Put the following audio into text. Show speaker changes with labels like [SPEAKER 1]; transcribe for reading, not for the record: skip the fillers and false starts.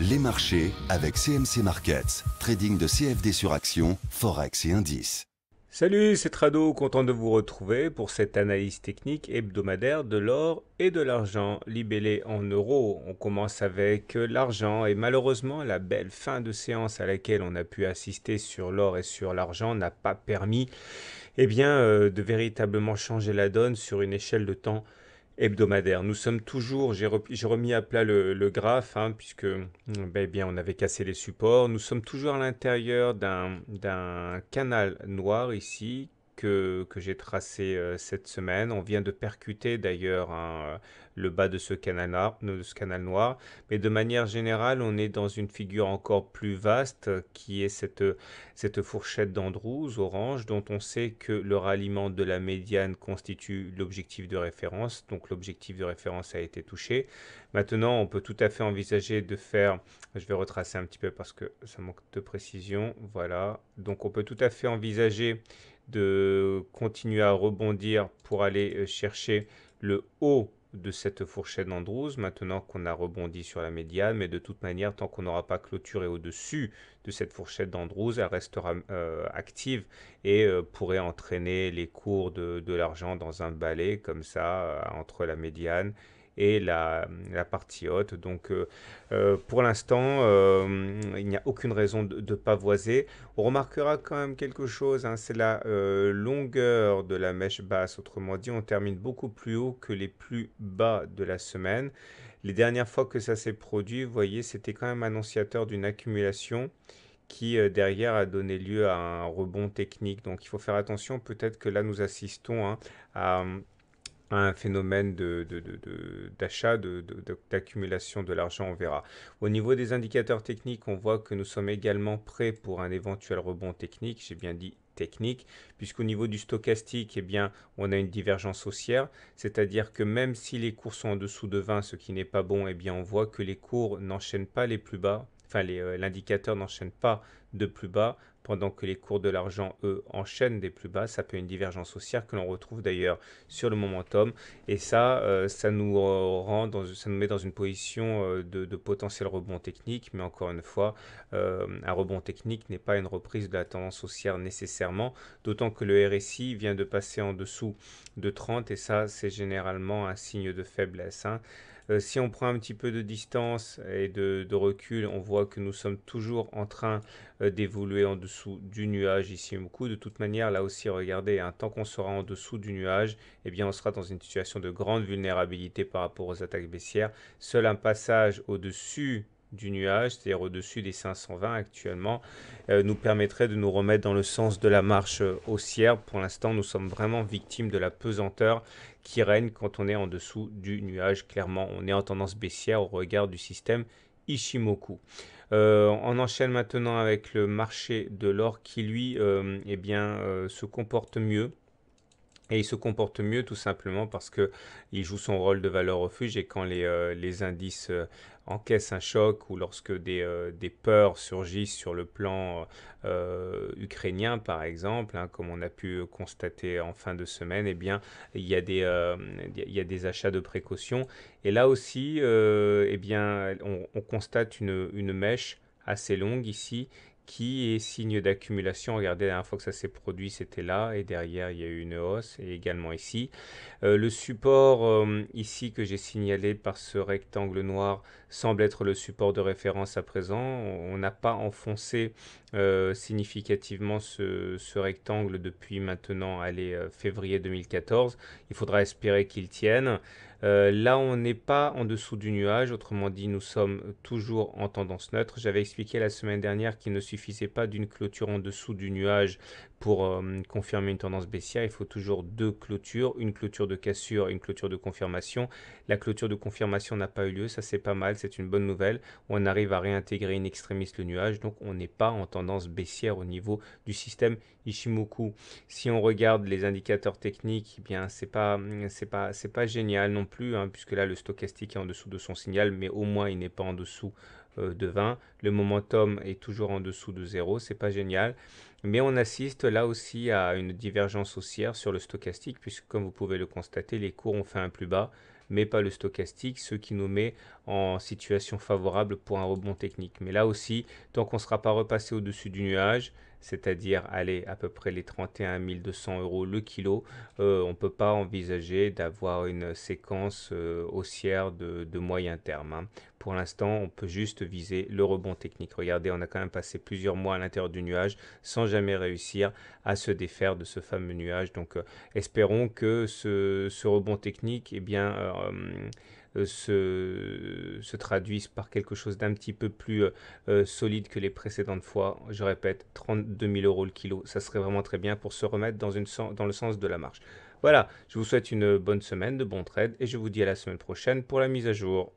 [SPEAKER 1] Les marchés avec CMC Markets, trading de CFD sur action, Forex et indices.
[SPEAKER 2] Salut, c'est Trado, content de vous retrouver pour cette analyse technique hebdomadaire de l'or et de l'argent libellé en euros. On commence avec l'argent et malheureusement la belle fin de séance à laquelle on a pu assister sur l'or et sur l'argent n'a pas permis de véritablement changer la donne sur une échelle de temps hebdomadaire. Nous sommes toujours, j'ai remis à plat le graphe, puisque on avait cassé les supports. Nous sommes toujours à l'intérieur d'un canal noir ici que j'ai tracé cette semaine. On vient de percuter d'ailleurs le bas de ce canal noir. Mais de manière générale, on est dans une figure encore plus vaste qui est cette fourchette d'Andrews orange dont on sait que le ralliement de la médiane constitue l'objectif de référence. Donc l'objectif de référence a été touché. Maintenant, on peut tout à fait envisager de faire, je vais retracer un petit peu parce que ça manque de précision, voilà. Donc on peut tout à fait envisager de continuer à rebondir pour aller chercher le haut de cette fourchette d'Andrews, maintenant qu'on a rebondi sur la médiane, mais de toute manière, tant qu'on n'aura pas clôturé au-dessus de cette fourchette d'Andrews, elle restera active et pourrait entraîner les cours de l'argent dans un balai comme ça, entre la médiane et la partie haute. Donc pour l'instant, il n'y a aucune raison de ne pas voiser. On remarquera quand même quelque chose, c'est la longueur de la mèche basse. Autrement dit, on termine beaucoup plus haut que les plus bas de la semaine. Les dernières fois que ça s'est produit, vous voyez, c'était quand même annonciateur d'une accumulation qui derrière a donné lieu à un rebond technique. Donc il faut faire attention, peut-être que là nous assistons à un phénomène d'achat, d'accumulation de l'argent, on verra. Au niveau des indicateurs techniques, on voit que nous sommes également prêts pour un éventuel rebond technique, j'ai bien dit technique, puisqu'au niveau du stochastique, on a une divergence haussière, c'est-à-dire que même si les cours sont en dessous de 20, ce qui n'est pas bon, on voit que les cours n'enchaînent pas les plus bas, l'indicateur n'enchaîne pas de plus bas, pendant que les cours de l'argent, eux, enchaînent des plus bas. Ça peut une divergence haussière que l'on retrouve d'ailleurs sur le momentum. Et ça, ça nous ça nous met dans une position de potentiel rebond technique. Mais encore une fois, un rebond technique n'est pas une reprise de la tendance haussière nécessairement. D'autant que le RSI vient de passer en dessous de 30. Et ça, c'est généralement un signe de faiblesse. Si on prend un petit peu de distance et de recul, on voit que nous sommes toujours en train d'évoluer en dessous du nuage ici beaucoup. De toute manière, là aussi, regardez, tant qu'on sera en dessous du nuage, on sera dans une situation de grande vulnérabilité par rapport aux attaques baissières. Seul un passage au-dessus du nuage, c'est-à-dire au-dessus des 520 actuellement, nous permettrait de nous remettre dans le sens de la marche haussière. Pour l'instant, nous sommes vraiment victimes de la pesanteur qui règne quand on est en dessous du nuage. Clairement, on est en tendance baissière au regard du système Ishimoku. On enchaîne maintenant avec le marché de l'or qui lui se comporte mieux. Et il se comporte mieux tout simplement parce que il joue son rôle de valeur refuge et quand les indices encaissent un choc ou lorsque des peurs surgissent sur le plan ukrainien par exemple, comme on a pu constater en fin de semaine, il y a il y a des achats de précaution. Et là aussi, on constate une mèche assez longue ici qui est signe d'accumulation. Regardez, la dernière fois que ça s'est produit, c'était là, et derrière, il y a eu une hausse, et également ici. Le support ici que j'ai signalé par ce rectangle noir semble être le support de référence à présent. On n'a pas enfoncé significativement ce rectangle depuis maintenant, février 2014. Il faudra espérer qu'il tienne. Là, on n'est pas en dessous du nuage, autrement dit, nous sommes toujours en tendance neutre. J'avais expliqué la semaine dernière qu'il ne suffisait pas d'une clôture en dessous du nuage pour confirmer une tendance baissière. Il faut toujours deux clôtures, une clôture de cassure et une clôture de confirmation. La clôture de confirmation n'a pas eu lieu, ça c'est pas mal, c'est une bonne nouvelle. On arrive à réintégrer in extremis le nuage, donc on n'est pas en tendance baissière au niveau du système Ishimoku. Si on regarde les indicateurs techniques, c'est pas génial non plus, puisque là le stochastique est en dessous de son signal, mais au moins il n'est pas en dessous de 20. Le momentum est toujours en dessous de 0, c'est pas génial. Mais on assiste là aussi à une divergence haussière sur le stochastique, puisque comme vous pouvez le constater, les cours ont fait un plus bas, mais pas le stochastique, ce qui nous met en situation favorable pour un rebond technique. Mais là aussi, tant qu'on ne sera pas repassé au-dessus du nuage, c'est-à-dire aller à peu près les 31 200 euros le kilo, on ne peut pas envisager d'avoir une séquence haussière de moyen terme, hein. Pour l'instant, on peut juste viser le rebond technique. Regardez, on a quand même passé plusieurs mois à l'intérieur du nuage sans jamais réussir à se défaire de ce fameux nuage. Donc, espérons que ce rebond technique, eh bien, se traduise par quelque chose d'un petit peu plus solide que les précédentes fois. Je répète, 32 000 euros le kilo, ça serait vraiment très bien pour se remettre dans le sens de la marche. Voilà, je vous souhaite une bonne semaine, de bons trades et je vous dis à la semaine prochaine pour la mise à jour.